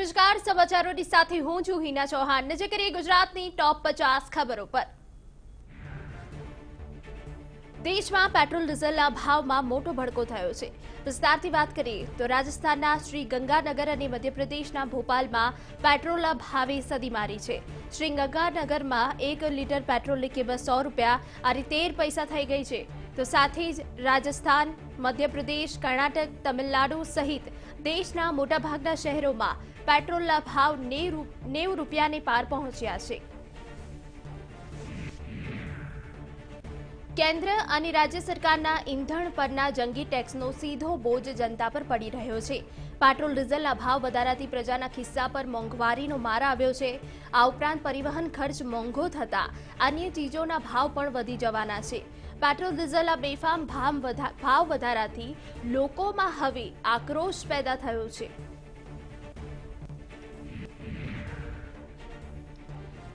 નમસ્કાર, સમાચારોની સાથે હું છું હિના ચૌહાણ। નજર કરીએ ગુજરાતની ટોપ 50 ખબરો પર। દેશમાં પેટ્રોલ ડીઝલના ભાવમાં મોટો ભડકો થયો છે। વિસ્તારથી વાત કરીએ તો રાજસ્થાનના શ્રી ગંગાનગર અને મધ્યપ્રદેશના ભોપાલમાં પેટ્રોલના ભાવે સદી મારી છે। શ્રી ગંગાનગરમાં 1 લીટર પેટ્રોલની કિંમત 100 રૂપિયા અને 13 પૈસા થઈ ગઈ છે, તો સાથે જ રાજસ્થાન, મધ્યપ્રદેશ, કર્ણાટક, તમિલનાડુ સહિત દેશના મોટાભાગના શહેરોમાં પેટ્રોલના ભાવ 90 રૂપિયાને પાર પહોંચ્યા છે। કેન્દ્ર અને રાજ્ય સરકારના ઈંધણ પરના જંગી ટેક્સનો સીધો બોજ જનતા પર પડી રહ્યો છે। પેટ્રોલ ડીઝલના ભાવ વધારાથી પ્રજાના ખિસ્સા પર મોંઘવારીનો માર આવ્યો છે। આ ઉપરાંત પરિવહન ખર્ચ મોંઘો થતા અન્ય ચીજોના ભાવ પણ વધી જવાના છે। પેટ્રોલ ડીઝલના બેફામ ભાવ વધારાથી લોકોમાં હવે આક્રોશ પેદા થયો છે।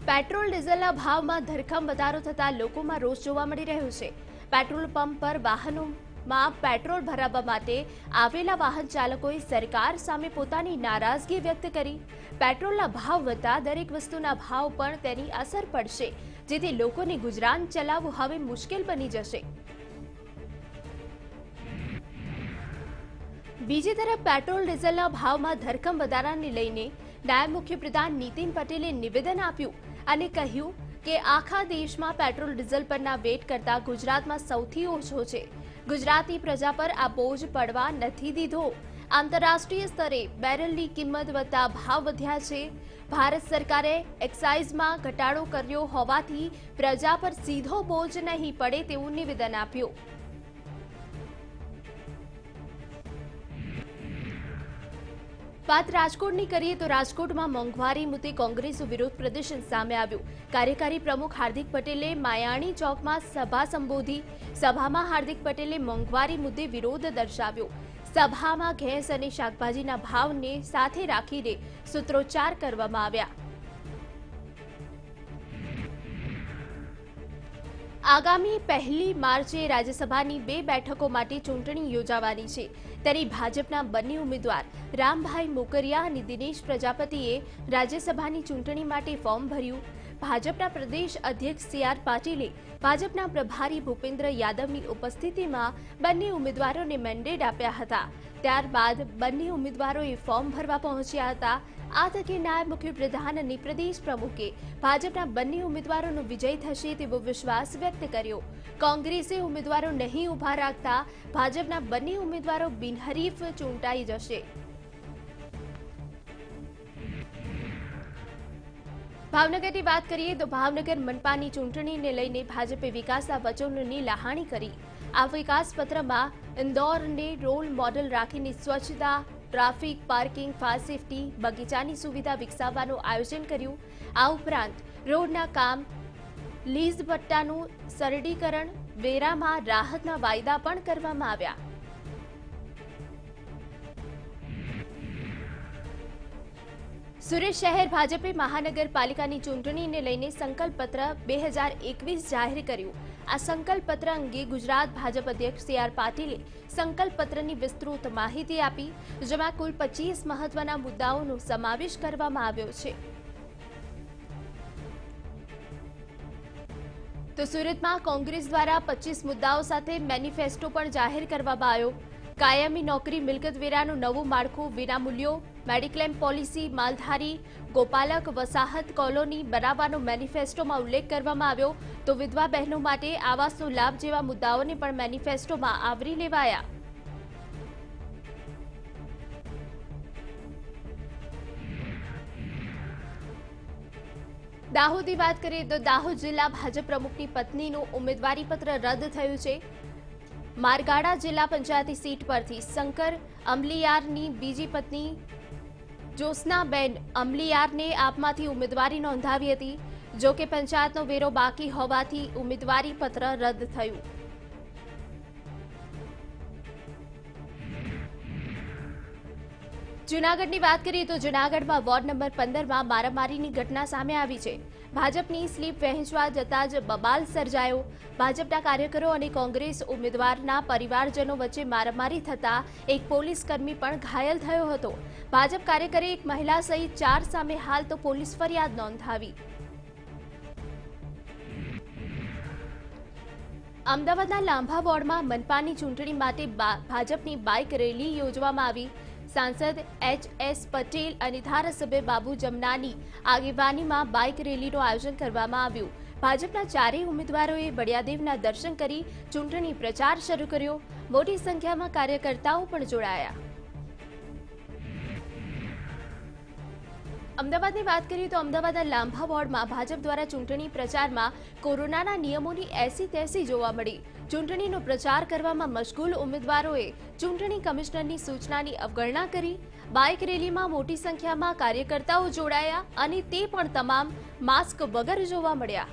પેટ્રોલ ડીઝલના ભાવમાં ધરખમ વધારો થતા લોકોમાં રોષ જોવા મળી રહ્યો છે। પેટ્રોલ પંપ પર વાહનોમાં પેટ્રોલ ભરાવવા માટે આવેલા વાહન ચાલકોએ સરકાર સામે પોતાની નારાજગી વ્યક્ત કરી। પેટ્રોલના ભાવ વધતા દરેક વસ્તુના ભાવ પર તેની અસર પડશે, જેથી લોકોને ગુજરાન ચલાવવું હવે મુશ્કેલ બની જશે। બીજી તરફ પેટ્રોલ ડીઝલના ભાવમાં ધરખમ વધારાને લઈને નાયબ મુખ્યપ્રધાન નીતિન પટેલે નિવેદન આપ્યું અને કહ્યું કે આખા દેશમાં પેટ્રોલ ડીઝલ પરના વેટ કરતા ગુજરાતમાં સૌથી ઓછો છે। ગુજરાતી પ્રજા પર આ બોજ પડવા નથી દીધો। આંતરરાષ્ટ્રીય સ્તરે બેરલની કિંમત વધતા ભાવ વધ્યા છે। ભારત સરકારે એક્સાઇઝમાં ઘટાડો કર્યો હોવાથી પ્રજા પર સીધો બોજ નહીં પડે તેવું નિવેદન આપ્યું। વાત રાજકોટની કરીએ તો રાજકોટમાં મોંઘવારી મુદ્દે કોંગ્રેસ વિરોધ પ્રદર્શન સામે આવ્યું। કાર્યકારી પ્રમુખ હાર્દિક પટેલે માયાણી ચોકમાં સભા સંબોધી। સભામાં હાર્દિક પટેલે મોંઘવારી મુદ્દે વિરોધ દર્શાવ્યો। સભામાં ઘેંસ અને શાકભાજીના ભાવને સાથે રાખીને સૂત્રોચ્ચાર કરવામાં આવ્યા। આગામી 1 માર્ચે રાજ્યસભાની 2 બેઠકો માટે ચૂંટણી યોજાવાની છે, ત્યારે ભાજપના બંને ઉમેદવાર રામભાઈ મોકરિયા અને દિનેશ પ્રજાપતિએ રાજ્યસભાની ચૂંટણી માટે ફોર્મ ભર્યું। ભાજપના પ્રદેશ અધ્યક્ષ CR પાટીલે ભાજપના પ્રભારી ભૂપેન્દ્ર યાદવની ઉપસ્થિતિમાં બંને ઉમેદવારોને મેન્ડેટ આપ્યા હતા। ત્યારબાદ બંને ઉમેદવારોએ ફોર્મ ભરવા પહોંચ્યા હતા। આ તકે નાયબ મુખ્યપ્રધાન અને પ્રદેશ પ્રમુખે ભાજપના બંને ઉમેદવારોનો વિજય થશે તેવો વિશ્વાસ વ્યક્ત કર્યો। કોંગ્રેસે ઉમેદવારો નહીં ઉભા રાખતા ભાજપના બંને ઉમેદવારો બિનહરીફ ચૂંટાઈ જશે। ભાવનગરની વાત કરીએ તો ભાવનગર મનપાની ચૂંટણીને લઈને ભાજપે વિકાસના વચનોની લહાણી કરી। આ વિકાસપત્રમાં ઇન્દોરને રોલ મોડેલ રાખીને સ્વચ્છતા, ટ્રાફિક, પાર્કિંગ, ફાયર સેફટી, બગીચાની સુવિધા વિકસાવવાનું આયોજન કર્યું। આ ઉપરાંત રોડના કામ, લીઝ પટ્ટાનું સરળીકરણ, વેરામાં રાહતના વાયદા પણ કરવામાં આવ્યા। સુરત શહેર ભાજપે મહાનગરપાલિકાની ચૂંટણીને લઈને સંકલ્પપત્ર 2021 જાહેર કર્યું। આ સંકલ્પપત્ર અંગે ગુજરાત ભાજપ અધ્યક્ષ CR પાટીલે સંકલ્પપત્રની વિસ્તૃત માહિતી આપી, જેમાં કુલ 25 મહત્વના મુદ્દાઓનો સમાવેશ કરવામાં આવ્યો છે। તો સુરતમાં કોંગ્રેસ દ્વારા 25 મુદ્દાઓ સાથે મેનિફેસ્ટો પણ જાહેર કરવામાં આવ્યો। કાયમી નોકરી મિલકત વેરાનું નવું માળખું, વિનામૂલ્યો મેડિક્લેમ પોલિસી, માલધારી ગોપાલક વસાહત કોલોની બનાવવાનો મેનિફેસ્ટોમાં ઉલ્લેખ કરવામાં આવ્યો, તો વિધવા બહેનો માટે આવાસનો લાભ જેવા મુદ્દાઓને પણ મેનિફેસ્ટોમાં આવરી લેવાયા। દાહોદની વાત કરીએ તો દાહોદ જિલ્લા ભાજપ પ્રમુખની પત્નીનું ઉમેદવારી પત્ર રદ થયું છે। મારગાડા જિલ્લા પંચાયતી સીટ પરથી શંકર અમલીયારની બીજી પત્ની જ્યોત્સનાબેન અમલીયારને આપમાંથી ઉમેદવારી નોંધાવી હતી, જો કે પંચાયતનો વેરો બાકી હોવાથી ઉમેદવારી પત્ર રદ થયું। જૂનાગઢની વાત કરીએ તો જૂનાગઢમાં વોર્ડ નંબર 15માં મારામારીની ઘટના સામે આવી છે. ભાજપની સ્લીપ વહેંચવા જતા જ બબાલ સર્જાયો. ભાજપના કાર્યકરો અને કોંગ્રેસ ઉમેદવારના પરિવારજનો વચ્ચે મારામારી થતા એક પોલીસ કર્મી પણ ઘાયલ થયો હતો. ભાજપ કાર્યકરે એક મહિલા સહિત 4 સામે હાલ તો પોલીસ ફરિયાદ નોંધાવી. અમદાવાદના લાંભા વોર્ડમાં મનપાની ચૂંટણી માટે ભાજપની બાઇક રેલી યોજવામાં આવી. સાંસદ H.S. પટેલ અને ધારાસભ્ય બાબુ જમનાની આગેવાનીમાં બાઇક રેલીનું આયોજન કરવામાં આવ્યું. ભાજપના ચારેય ઉમેદવારોએ બળિયાદેવના દર્શન કરી ચૂંટણી પ્રચાર શરૂ કર્યો. મોટી સંખ્યામાં કાર્યકર્તાઓ પણ જોડાયા. અમદાવાદની વાત કરીએ તો અમદાવાદના લાંભા વોર્ડમાં ભાજપ દ્વારા ચૂંટણી પ્રચારમાં કોરોનાના નિયમોની એસી-તેસી જોવા મળી. ચૂંટણીનો પ્રચાર કરવામાં મશગુલ ઉમેદવારોએ ચૂંટણી કમિશનરની સૂચનાની અવગણના કરી. બાઇક રેલીમાં મોટી સંખ્યામાં કાર્યકર્તાઓ જોડાયા અને તે પણ તમામ માસ્ક વગર જોવા મળ્યા.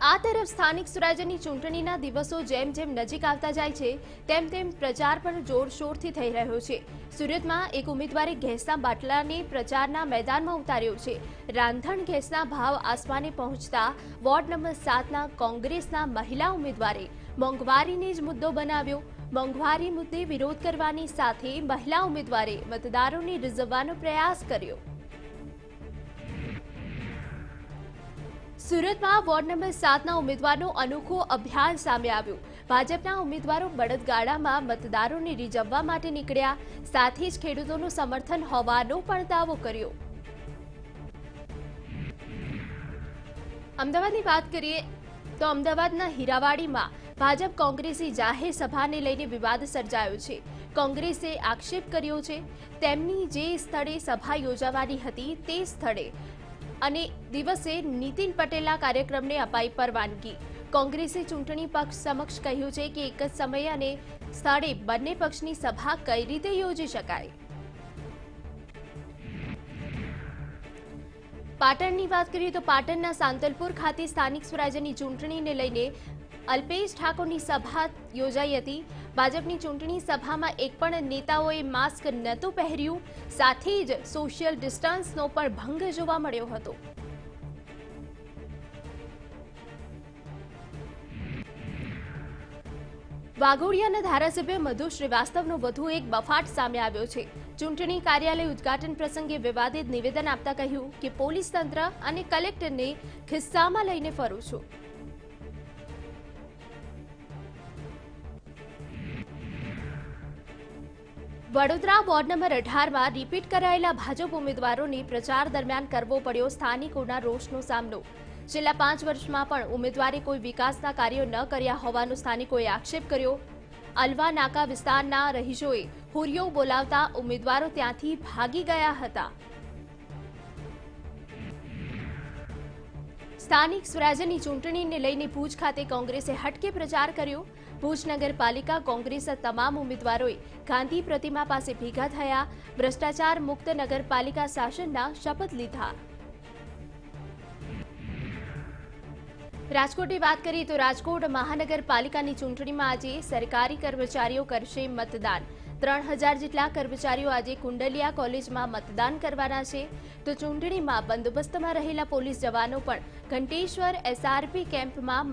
આ તરફ સ્થાનિક સ્વરાજ્યની ચૂંટણીના દિવસો જેમ જેમ નજીક આવતા જાય છે તેમ તેમ પ્રચાર પણ જોરશોરથી થઈ રહ્યો છે. સુરતમાં એક ઉમેદવારે ગેસના બાટલાને પ્રચારના મેદાનમાં ઉતાર્યો છે. રાંધણ ગેસના ભાવ આસમાને પહોંચતા વોર્ડ નંબર 7ના કોંગ્રેસના મહિલા ઉમેદવારે મોંઘવારીને જ મુદ્દો બનાવ્યો. મોંઘવારી મુદ્દે વિરોધ કરવાની સાથે મહિલા ઉમેદવારે મતદારોને રીઝવવાનો પ્રયાસ કર્યો. સુરતમાં વોર્ડ નંબર 7ના ઉમેદવારનો અનોખો અભિયાન સામે આવ્યું. ભાજપના ઉમેદવારો બળદગાડામાં મતદારોને રીઝવવા માટે નીકળ્યા. સાથે જ ખેડૂતોનું સમર્થન હોવાનો પણ દાવો કર્યો. અમદાવાદની વાત કરીએ તો અમદાવાદના હીરાવાડીમાં ભાજપ કોંગ્રેસી જાહેર સભાને લઈને વિવાદ સર્જાયો છે. કોંગ્રેસે આક્ષેપ કર્યો છે તેમની જે સ્થળે સભા યોજાવાની હતી તે સ્થળે અને દિવસે નીતિન પટેલના કાર્યક્રમને અપાઈ પરવાનગી. કોંગ્રેસે ચૂંટણી પક્ષ સમક્ષ કહ્યું છે કે એક જ સમયે અને સ્થળે બંને પક્ષની સભા કઈ રીતે યોજી શકાય. પાટણની વાત કરીએ તો પાટણના સાંતલપુર ખાતે સ્થાનિક સ્વરાજ્યની ચૂંટણીને લઈને અલ્પેશ ઠાકોરની સભા યોજાઈ હતી. ભાજપની ચૂંટણી સભામાં એક પણ નેતાઓએ માસ્ક નહોતું પહેર્યું. સાથે જ સોશિયલ ડિસ્ટન્સનો પણ ભંગ જોવા મળ્યો હતો. વાઘોડિયાના ધારાસભ્ય મધુ શ્રીવાસ્તવનો વધુ એક બફાટ સામે આવ્યો છે. ચૂંટણી કાર્યાલય ઉદ્ઘાટન પ્રસંગે વિવાદિત નિવેદન આપતા કહ્યું કે પોલીસ તંત્ર અને કલેક્ટરને ખિસ્સામાં લઈને ફરું છું. વડોદરા વોર્ડ નંબર 18માં રિપીટ કરાયેલા ભાજપ ઉમેદવારોને પ્રચાર દરમિયાન કરવો પડ્યો સ્થાનિકોના રોષનો સામનો. છેલ્લા 5 વર્ષમાં પણ ઉમેદવારે કોઈ વિકાસના કાર્યો ન કર્યા હોવાનો સ્થાનિકોએ આક્ષેપ કર્યો. અલવા નાકા વિસ્તારના રહીશોએ હુરિયો બોલાવતા ઉમેદવારો ત્યાંથી ભાગી ગયા હતા. સ્થાનિક સ્વરાજ્યની ચૂંટણીને લઈને ભુજ ખાતે કોંગ્રેસે હટકે પ્રચાર કર્યો. ભુજ નગરપાલિકા કોંગ્રેસના તમામ ઉમેદવારોએ ગાંધી પ્રતિમા પાસે ભેગા થયા. ભ્રષ્ટાચાર મુક્ત નગરપાલિકા શાસનના શપથ લીધા. રાજકોટની વાત કરીએ તો રાજકોટ મહાનગરપાલિકાની ચૂંટણીમાં આજે સરકારી કર્મચારીઓ કરશે મતદાન. 3000 જેટલા કર્મચારીઓ આજે કુંડલિયા કોલેજમાં મતદાન કરવાના છે. તો ચૂંટણીમાં બંદોબસ્તમાં રહેલા પોલીસ જવાનો પણ ઘંટેશ્વર SRP કેમ્પમાં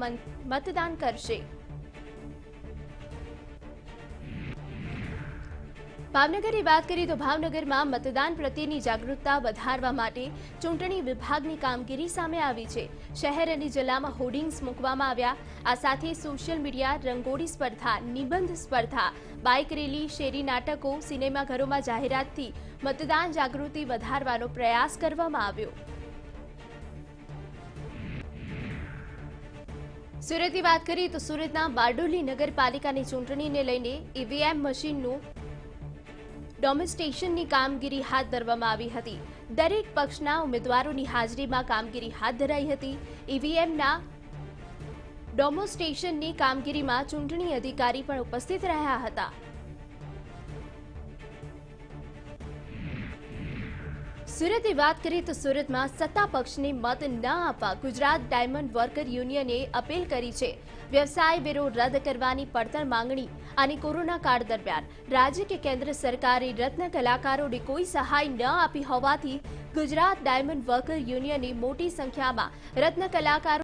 મતદાન કરશે. ભાવનગરની વાત કરીએ તો ભાવનગરમાં મતદાન પ્રત્યેની જાગૃતતા વધારવા માટે ચૂંટણી વિભાગની કામગીરી સામે આવી છે. શહેર અને જિલ્લામાં હોર્ડિંગ્સ મૂકવામાં આવ્યા. આ સાથે સોશિયલ મીડિયા, રંગોળી સ્પર્ધા, નિબંધ સ્પર્ધા, બાઇક રેલી, શેરી નાટકો, સિનેમાઘરોમાં જાહેરાતથી મતદાન જાગૃતિ વધારવાનો પ્રયાસ કરવામાં આવ્યો. સુરતની વાત કરીએ તો સુરતના બારડોલી નગરપાલિકાની ચૂંટણીને લઈને EVM મશીનનું ડેમોન્સ્ટ્રેશનની કામગીરી હાથ ધરવામાં આવી હતી. દરેક પક્ષના ઉમેદવારોની હાજરીમાં કામગીરી હાથ ધરાઈ હતી. EVMના ડેમોન્સ્ટ્રેશનની કામગીરીમાં ચૂંટણી અધિકારી પણ ઉપસ્થિત રહ્યા હતા. સુરતની વાત કરીએ તો સુરતમાં સત્તા પક્ષને મત ન આપવા ગુજરાત ડાયમંડ વર્કર યુનિયને અપીલ કરી છે. વ્યવસાય વેરો રદ કરવાની પડતર માંગણી અને કોરોના કાળ દરમિયાન રાજ્ય કે કેન્દ્ર સરકારે રત્ન કલાકારોને કોઈ સહાય ન આપી હોવાથી ગુજરાત ડાયમંડ વર્કર યુનિયને મોટી સંખ્યામાં રત્ન કલાકારો